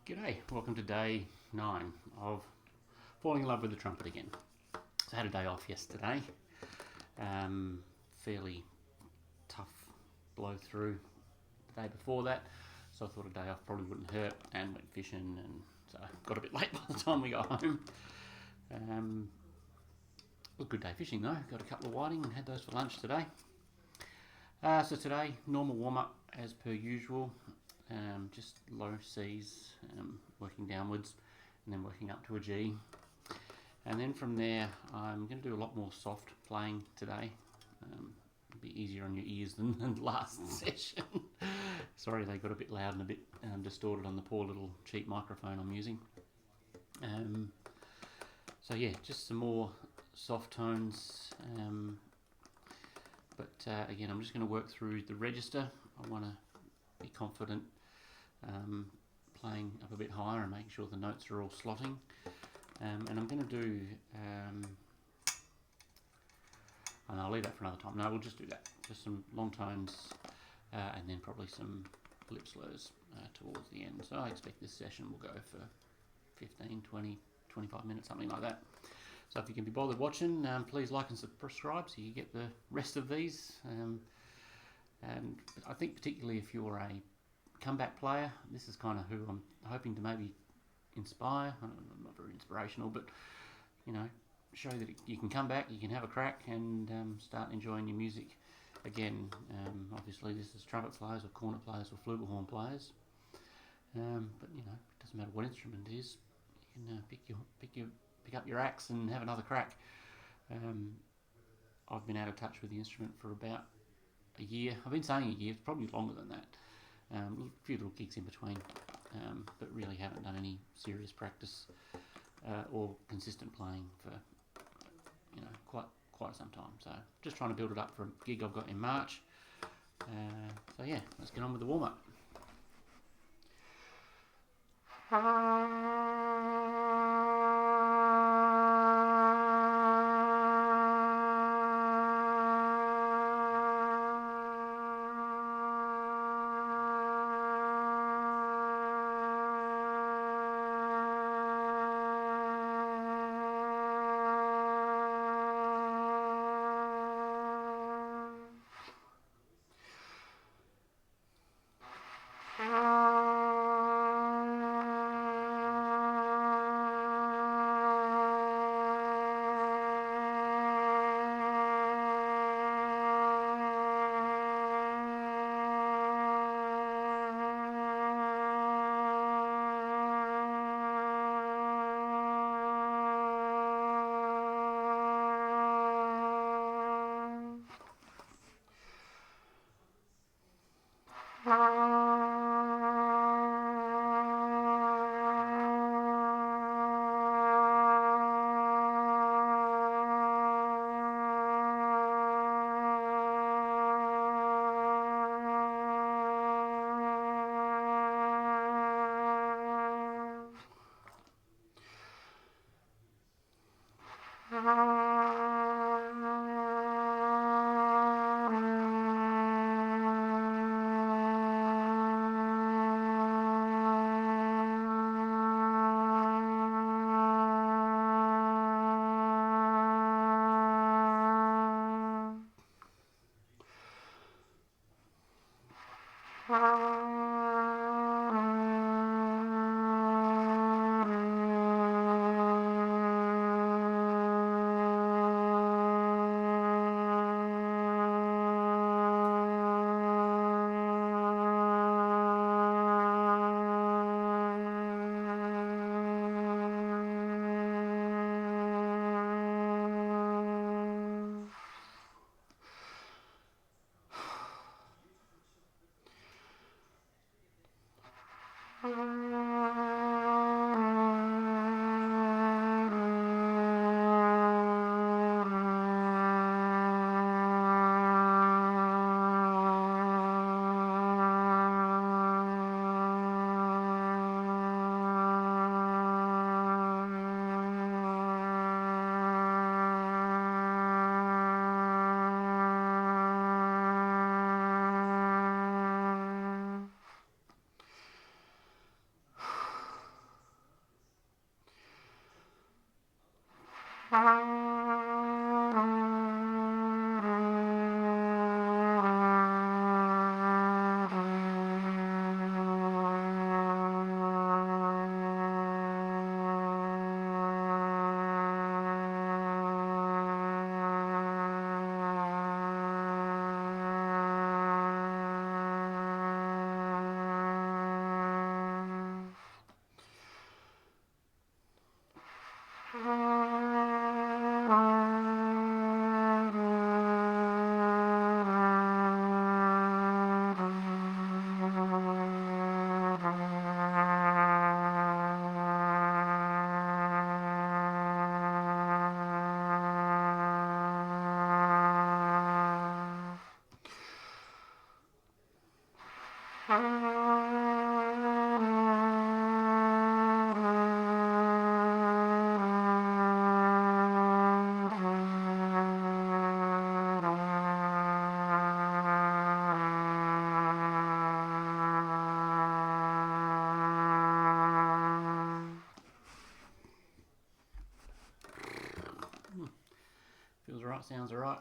G'day, welcome to day 9 of falling in love with the trumpet again. So I had a day off yesterday, fairly tough blow through the day before that, so I thought a day off probably wouldn't hurt, and went fishing, and so got a bit late by the time we got home. It was a good day fishing though, got a couple of whiting and had those for lunch today. So today, normal warm-up as per usual. Just low C's, working downwards and then working up to a G. And then from there, I'm going to do a lot more soft playing today. It'll be easier on your ears than the last session. Sorry, they got a bit loud and a bit distorted on the poor little cheap microphone I'm using. So yeah, just some more soft tones. But again, I'm just going to work through the register. I want to be confident playing up a bit higher and making sure the notes are all slotting. And I'm going to do, and I'll leave that for another time. No, we'll just do that. Just some long tones and then probably some lip slurs towards the end. So I expect this session will go for 15, 20, 25 minutes, something like that. So if you can be bothered watching, please like and subscribe so you get the rest of these. And I think particularly if you're a comeback player, this is kind of who I'm hoping to maybe inspire. I'm not very inspirational, but you know, show that you can come back, you can have a crack, and start enjoying your music again. Obviously, this is trumpet players or cornet players or flugelhorn players, but you know, it doesn't matter what instrument it is. You can pick up your axe and have another crack. I've been out of touch with the instrument for about a year. I've been saying a year, it's probably longer than that. A few little gigs in between, but really haven't done any serious practice or consistent playing for quite some time. So just trying to build it up for a gig I've got in March. So yeah, let's get on with the warm up. alright, sounds alright.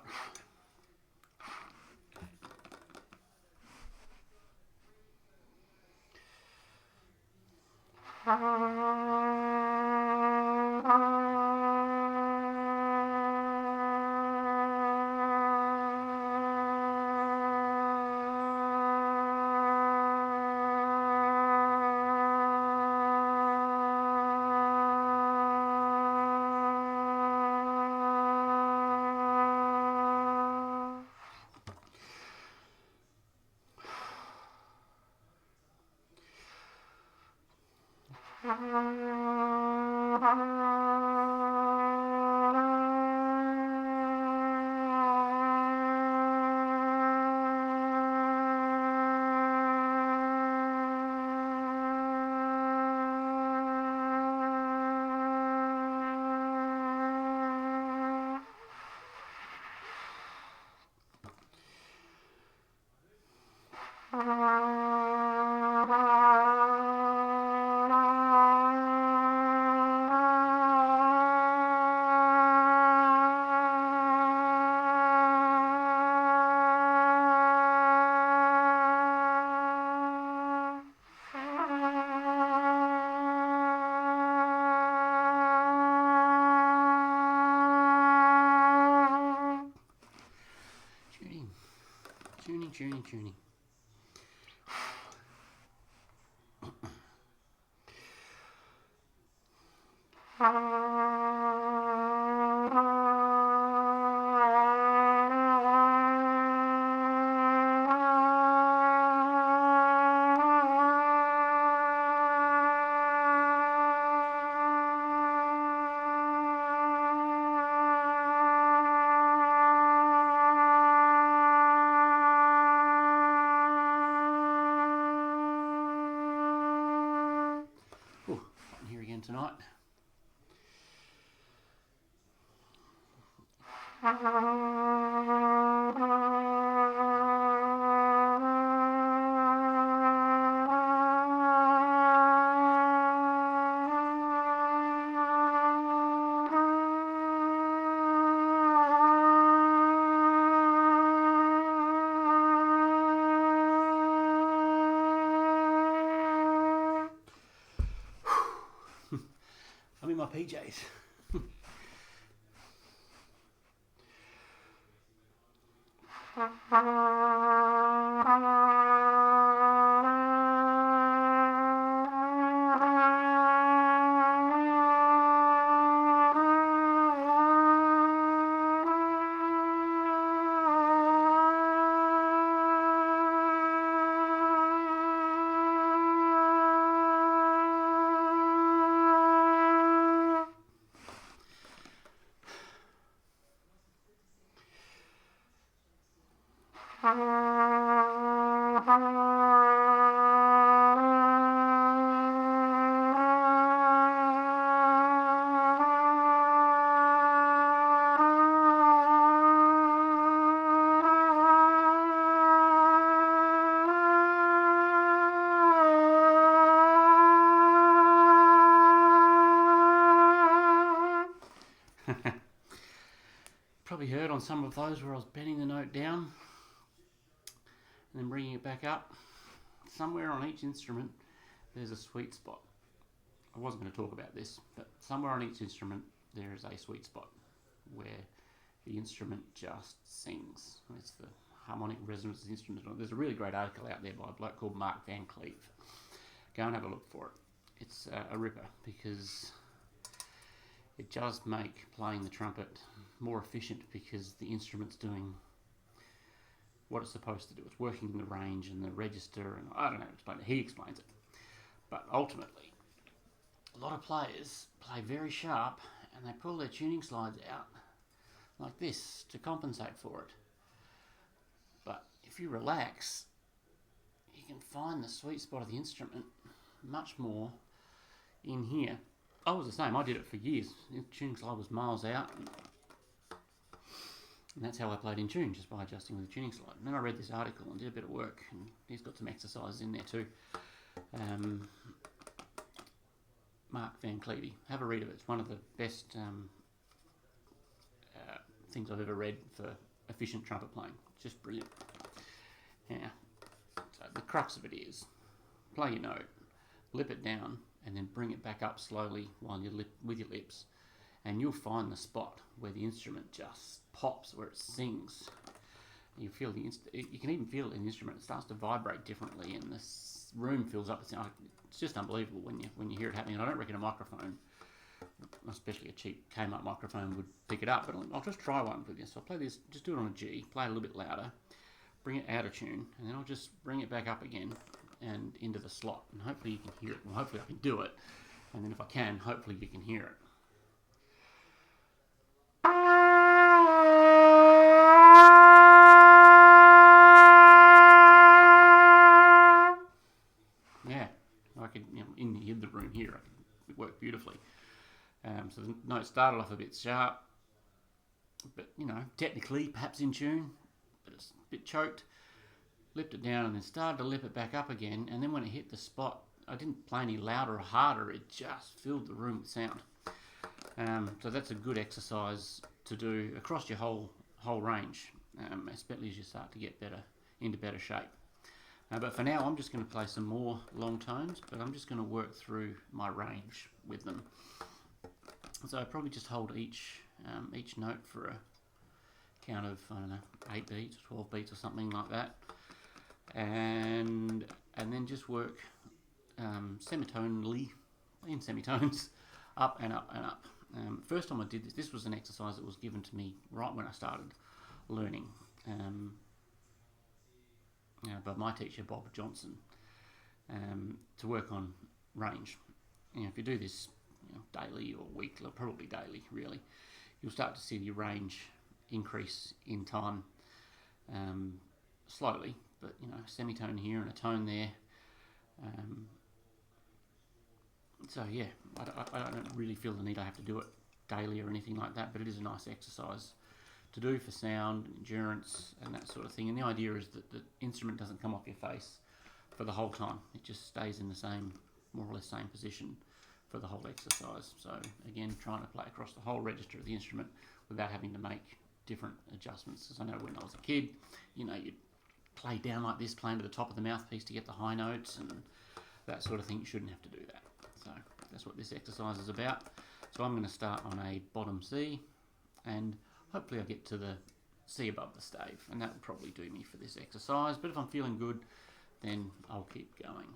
Tuning. Here again tonight. I'm in my PJs. Probably heard on some of those where I was bending the note down and then bringing it back up. Somewhere on each instrument there's a sweet spot. I wasn't going to talk about this, but somewhere on each instrument there is a sweet spot where the instrument just sings. It's the harmonic resonance instrument. There's a really great article out there by a bloke called Mark Van Cleave. Go and have a look for it. It's a ripper because it does make playing the trumpet more efficient because the instrument's doing what it's supposed to do. It's working the range and the register, and I don't know how to explain it. He explains it. But ultimately, a lot of players play very sharp and they pull their tuning slides out like this to compensate for it. But if you relax, you can find the sweet spot of the instrument much more in here. I was the same. I did it for years. The tuning slide was miles out. And that's how I played in tune, just by adjusting with the tuning slide. And then I read this article and did a bit of work, and he's got some exercises in there too. Mark Van Cleave. Have a read of it. It's one of the best things I've ever read for efficient trumpet playing. It's just brilliant. Yeah. So the crux of it is, play your note, lip it down, and then bring it back up slowly while you with your lips, and you'll find the spot where the instrument just pops, where it sings. You feel you can even feel it in the instrument. It starts to vibrate differently, and the room fills up. It's just unbelievable when you hear it happening. And I don't reckon a microphone, especially a cheap Kmart microphone, would pick it up. But I'll just try one with this. So I'll play this. Just do it on a G. Play it a little bit louder. Bring it out of tune, and then I'll just bring it back up again and into the slot. And hopefully you can hear it. Well, hopefully I can do it. And then if I can, hopefully you can hear it. Yeah, I could, in the room here, it worked beautifully. So the note started off a bit sharp, but technically perhaps in tune, but it's a bit choked. Lipped it down and then started to lip it back up again, and then when it hit the spot, I didn't play any louder or harder. It just filled the room with sound. So that's a good exercise to do across your whole range, especially as you start to get into better shape. But for now, I'm just going to play some more long tones, but I'm just going to work through my range with them. So I probably just hold each note for a count of, 8 beats, 12 beats or something like that, and then just work semitonally, in semitones, up and up and up. First time I did this was an exercise that was given to me right when I started learning. By my teacher Bob Johnson, to work on range. If you do this daily or weekly, or probably daily really, you'll start to see your range increase in time, slowly, but semitone here and a tone there. So yeah, I don't really feel the need I have to do it daily or anything like that, but it is a nice exercise to do for sound, endurance, and that sort of thing. And the idea is that the instrument doesn't come off your face for the whole time. It just stays in the same, more or less same position for the whole exercise. So again, trying to play across the whole register of the instrument without having to make different adjustments. As I know when I was a kid, you'd play down like this, playing to the top of the mouthpiece to get the high notes and that sort of thing. You shouldn't have to do that. So that's what this exercise is about. So I'm going to start on a bottom C, and hopefully I get to the C above the stave, and that will probably do me for this exercise. But if I'm feeling good, then I'll keep going.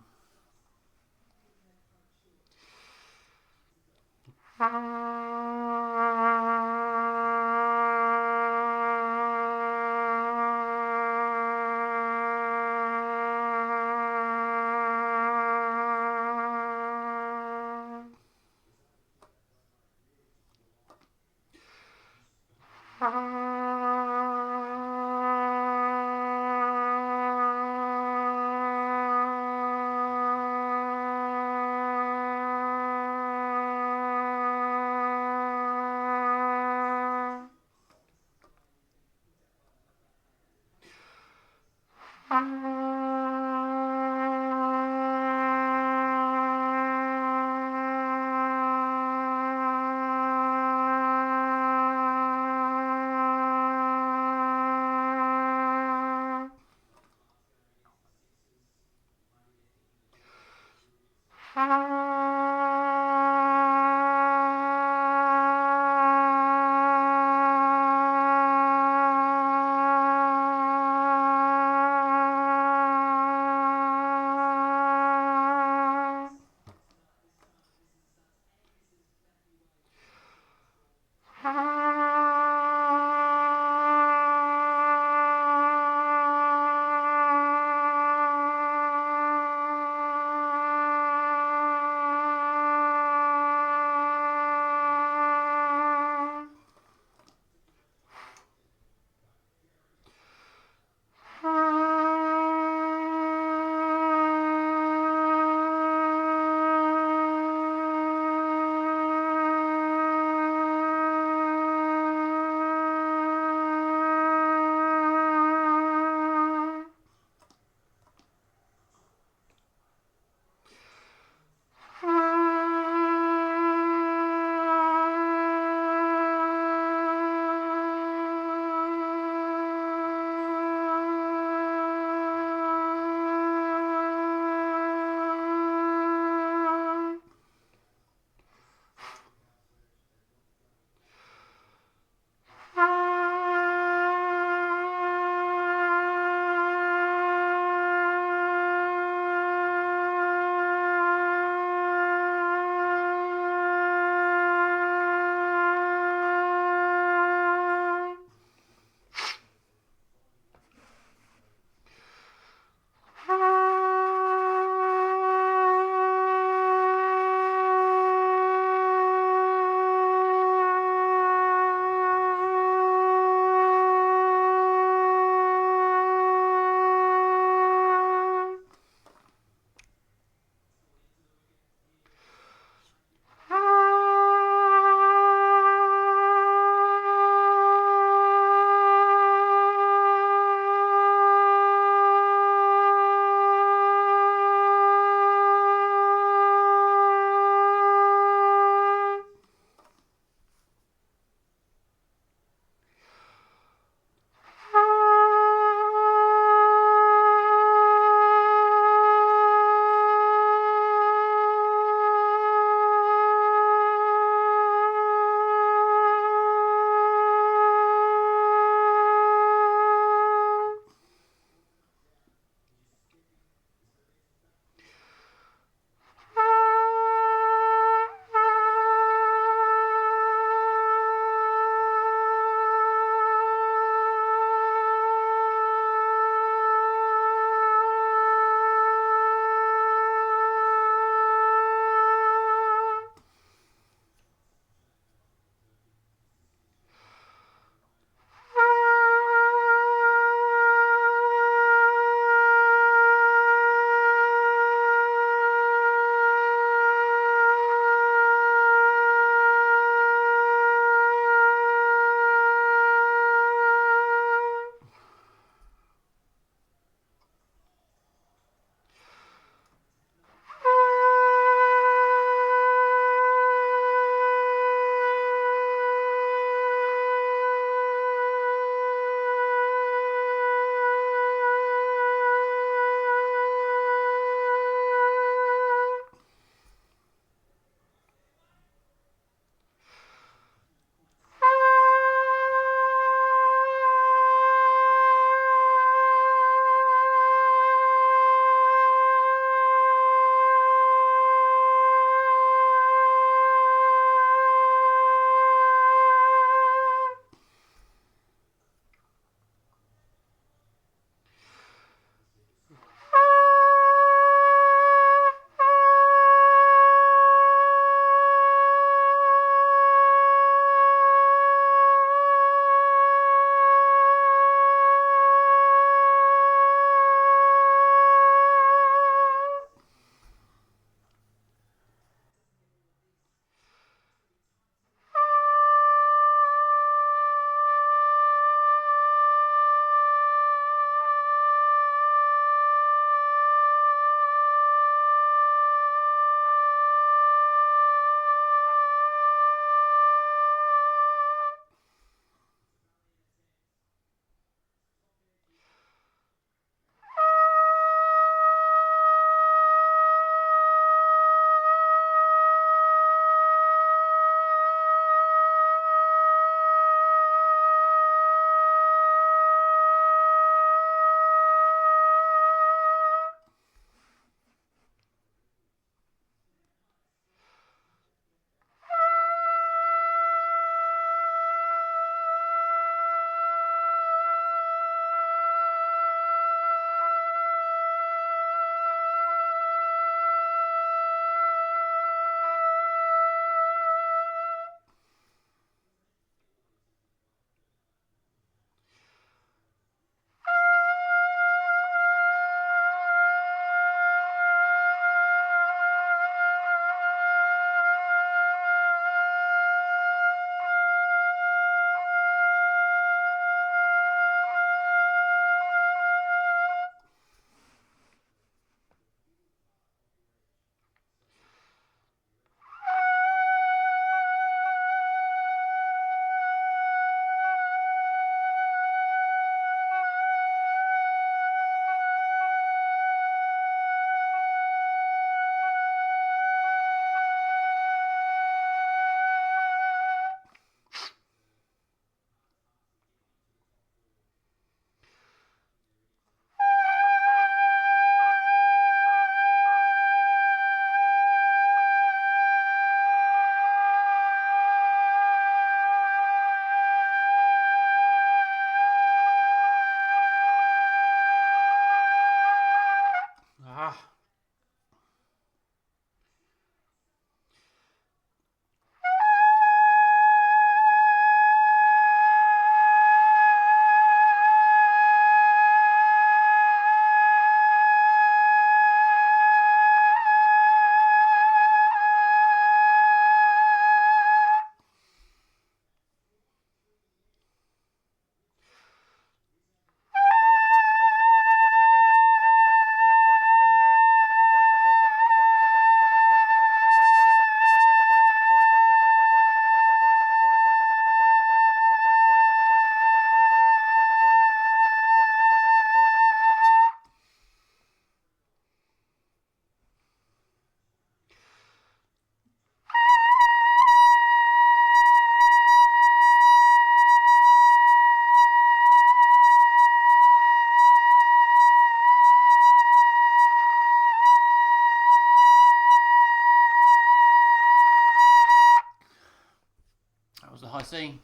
see.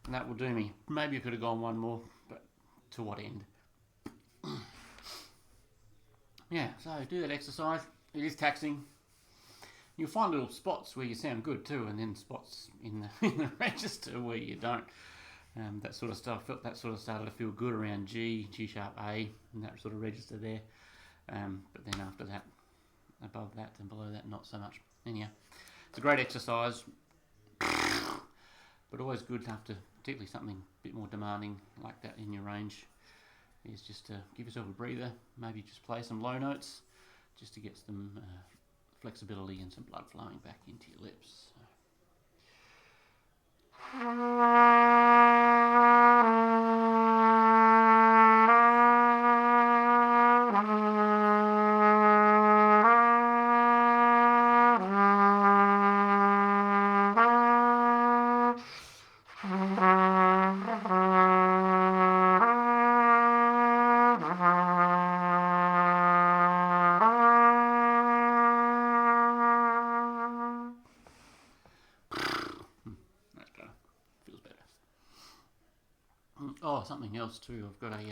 And that will do me. Maybe I could have gone one more, but to what end? Yeah, so do that exercise. It is taxing. You'll find little spots where you sound good too, and then spots in the register where you don't. That sort of stuff. Felt that sort of started to feel good around G sharp A, and that sort of register there. But then after that, above that and below that, not so much. Anyhow, it's a great exercise, but always good after, particularly something a bit more demanding like that in your range, is just to give yourself a breather. Maybe just play some low notes, just to get some flexibility and some blood flowing back into your lips. Oh, something else too. I've got a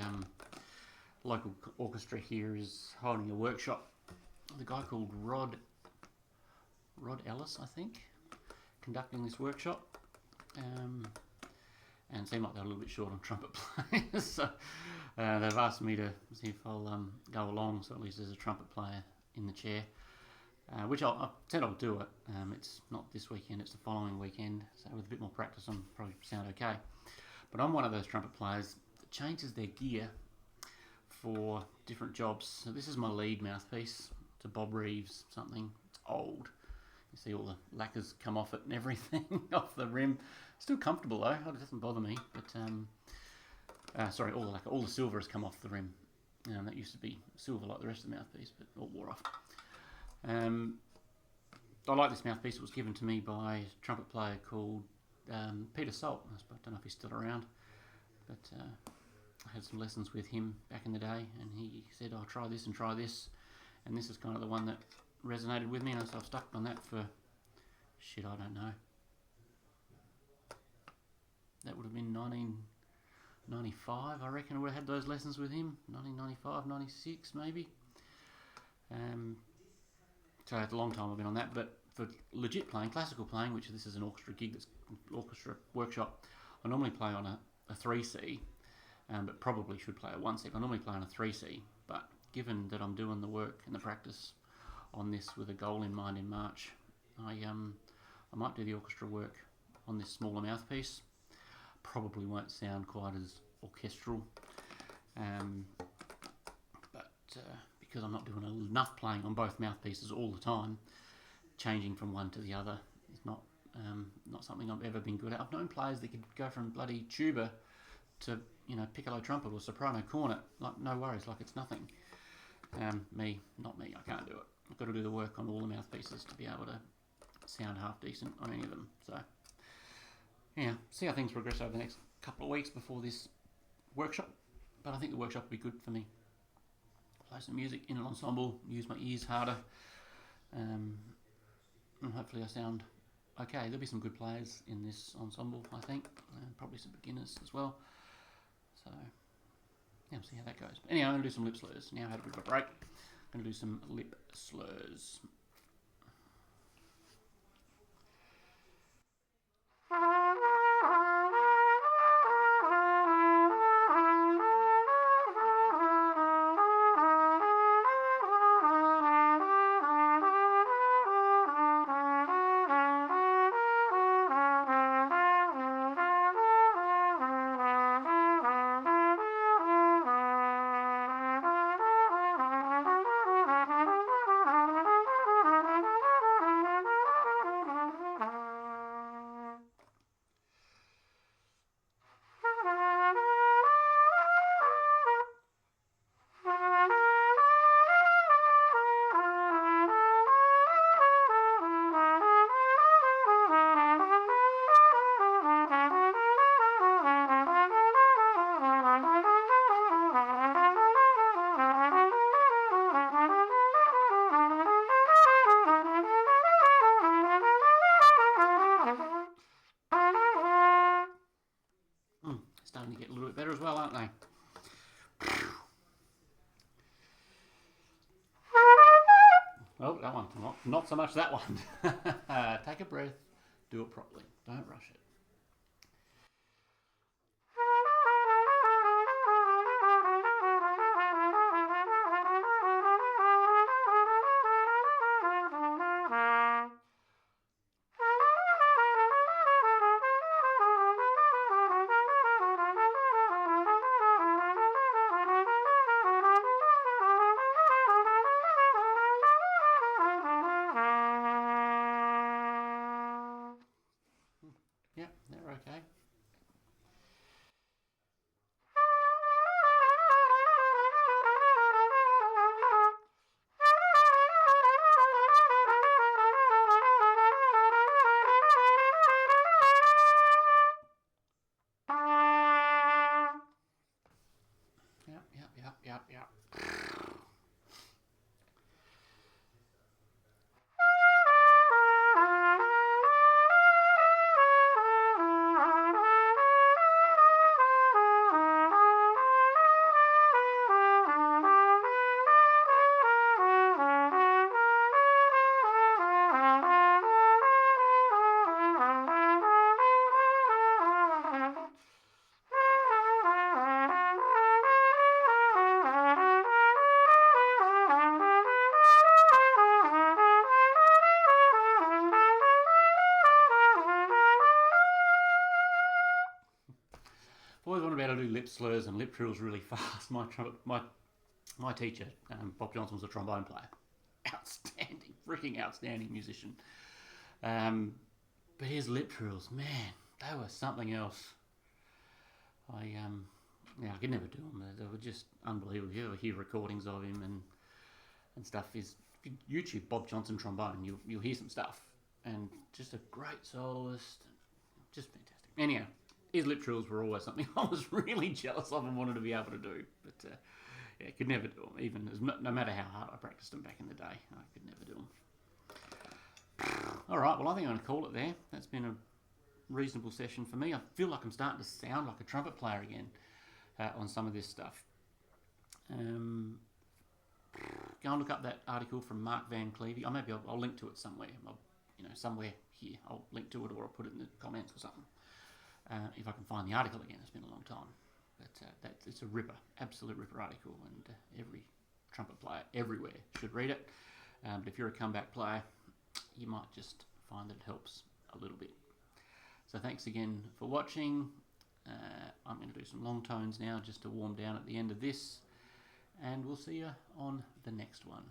local orchestra here is holding a workshop. The guy called Rod Ellis, I think, conducting this workshop. And it seemed like they're a little bit short on trumpet players, so they've asked me to see if I'll go along, so at least there's a trumpet player in the chair, which I said I'll do it. It's not this weekend, it's the following weekend, so with a bit more practice I'll probably sound okay. But I'm one of those trumpet players that changes their gear for different jobs. So this is my lead mouthpiece. It's a Bob Reeves something. It's old. You see all the lacquers come off it and everything off the rim. Still comfortable though. It doesn't bother me. But sorry, all the silver has come off the rim. That used to be silver like the rest of the mouthpiece, but it all wore off. I like this mouthpiece. It was given to me by a trumpet player called Peter Salt. I don't know if he's still around, but I had some lessons with him back in the day, and he said, "Oh, try this and try this," and this is kind of the one that resonated with me, and so I've stuck on that for I don't know. That would have been 1995, I reckon. I would have had those lessons with him, 1995, 96 maybe. So it's a long time I've been on that, but for legit playing, classical playing, which this is an orchestra gig, that's an orchestra workshop, I normally play on a 3C, but probably should play a 1C. I normally play on a 3C, but given that I'm doing the work and the practice on this with a goal in mind in March, I might do the orchestra work on this smaller mouthpiece. Probably won't sound quite as orchestral, but because I'm not doing enough playing on both mouthpieces all the time, changing from one to the other is not something I've ever been good at. I've known players that could go from bloody tuba to piccolo trumpet or soprano cornet, like no worries, like it's nothing. Me, not me. I can't do it. I've got to do the work on all the mouthpieces to be able to sound half decent on any of them. So yeah, see how things progress over the next couple of weeks before this workshop. But I think the workshop will be good for me. Play some music in an ensemble, use my ears harder, and hopefully I sound okay. There'll be some good players in this ensemble, I think, and probably some beginners as well. So yeah, we'll see how that goes. But anyway, I'm going to do some lip slurs. Now I had a bit of a break. I'm going to do some lip slurs. Not so much that one. Take a breath, do it properly. Don't rush it. Yeah, they're okay. Yep. I've always wanted to be able to do lip slurs and lip trills really fast. My teacher, Bob Johnson, was a trombone player. Outstanding, freaking outstanding musician. But his lip trills, man, they were something else. I could never do them. They were just unbelievable. You ever hear recordings of him and stuff? If you YouTube Bob Johnson trombone, you'll hear some stuff. And just a great soloist, just fantastic. Anyhow, his lip trills were always something I was really jealous of and wanted to be able to do. But could never do them, even no matter how hard I practiced them back in the day. I could never do them. All right, well, I think I'm going to call it there. That's been a reasonable session for me. I feel like I'm starting to sound like a trumpet player again on some of this stuff. Go and look up that article from Mark Van Cleave. Maybe I'll link to it somewhere. Somewhere here. I'll link to it, or I'll put it in the comments or something. If I can find the article again. It's been a long time. But it's a ripper, absolute ripper article, and every trumpet player everywhere should read it. But if you're a comeback player, you might just find that it helps a little bit. So thanks again for watching. I'm going to do some long tones now just to warm down at the end of this, and we'll see you on the next one.